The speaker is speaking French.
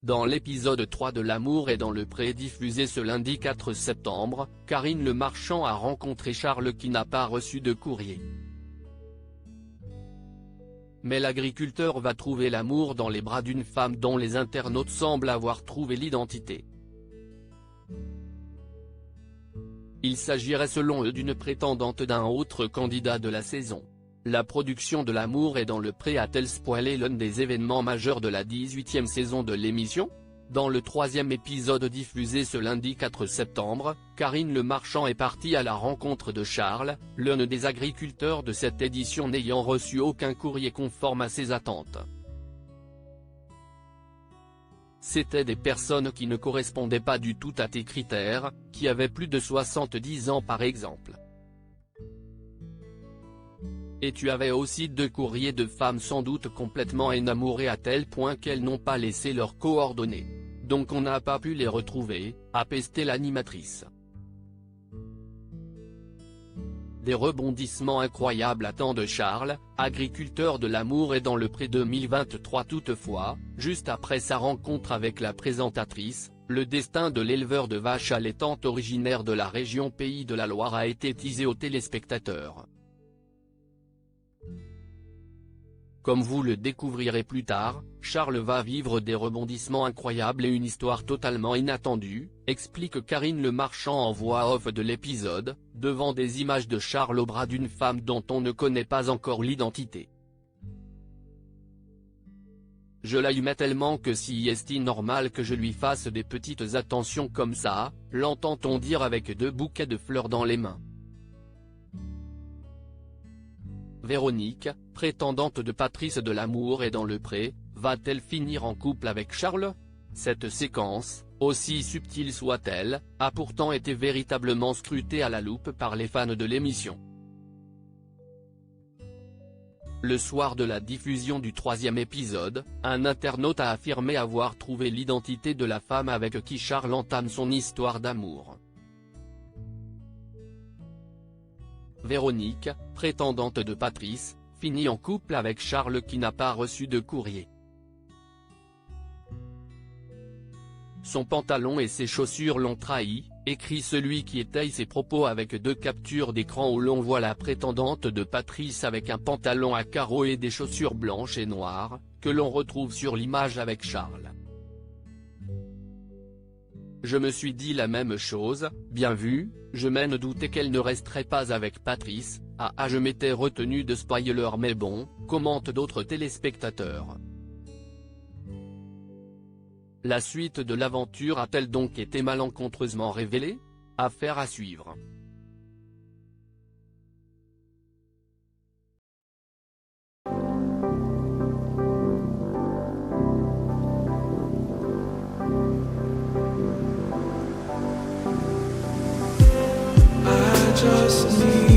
Dans l'épisode 3 de L'amour est dans le pré diffusé ce lundi 4 septembre, Karine Le Marchand a rencontré Charles qui n'a pas reçu de courrier. Mais l'agriculteur va trouver l'amour dans les bras d'une femme dont les internautes semblent avoir trouvé l'identité. Il s'agirait selon eux d'une prétendante d'un autre candidat de la saison. La production de L'amour est dans le pré a-t-elle spoilé l'un des événements majeurs de la 18e saison de l'émission? Dans le troisième épisode diffusé ce lundi 4 septembre, Karine Le Marchand est partie à la rencontre de Charles, l'un des agriculteurs de cette édition n'ayant reçu aucun courrier conforme à ses attentes. C'étaient des personnes qui ne correspondaient pas du tout à tes critères, qui avaient plus de 70 ans par exemple. Et tu avais aussi 2 courriers de femmes sans doute complètement énamourées à tel point qu'elles n'ont pas laissé leurs coordonnées. Donc on n'a pas pu les retrouver, a pesté l'animatrice. Des rebondissements incroyables attendent Charles, agriculteur de L'amour est dans le pré 2023 toutefois, juste après sa rencontre avec la présentatrice, le destin de l'éleveur de vaches allaitantes originaire de la région Pays de la Loire a été teasé aux téléspectateurs. Comme vous le découvrirez plus tard, Charles va vivre des rebondissements incroyables et une histoire totalement inattendue, explique Karine Le Marchand en voix off de l'épisode, devant des images de Charles au bras d'une femme dont on ne connaît pas encore l'identité. Je l'aimais tellement que si est-il normal que je lui fasse des petites attentions comme ça, l'entend-on dire avec 2 bouquets de fleurs dans les mains. Véronique, prétendante de Patrice de L'amour est dans le pré, va-t-elle finir en couple avec Charles? Cette séquence, aussi subtile soit-elle, a pourtant été véritablement scrutée à la loupe par les fans de l'émission. Le soir de la diffusion du 3e épisode, un internaute a affirmé avoir trouvé l'identité de la femme avec qui Charles entame son histoire d'amour. Véronique, prétendante de Patrice, finit en couple avec Charles qui n'a pas reçu de courrier. Son pantalon et ses chaussures l'ont trahi, écrit celui qui étaye ses propos avec 2 captures d'écran où l'on voit la prétendante de Patrice avec un pantalon à carreaux et des chaussures blanches et noires, que l'on retrouve sur l'image avec Charles. Je me suis dit la même chose, bien vu, je m'en doutais qu'elle ne resterait pas avec Patrice, je m'étais retenu de spoiler mais bon, commentent d'autres téléspectateurs. La suite de l'aventure a-t-elle donc été malencontreusement révélée? Affaire à suivre. Just need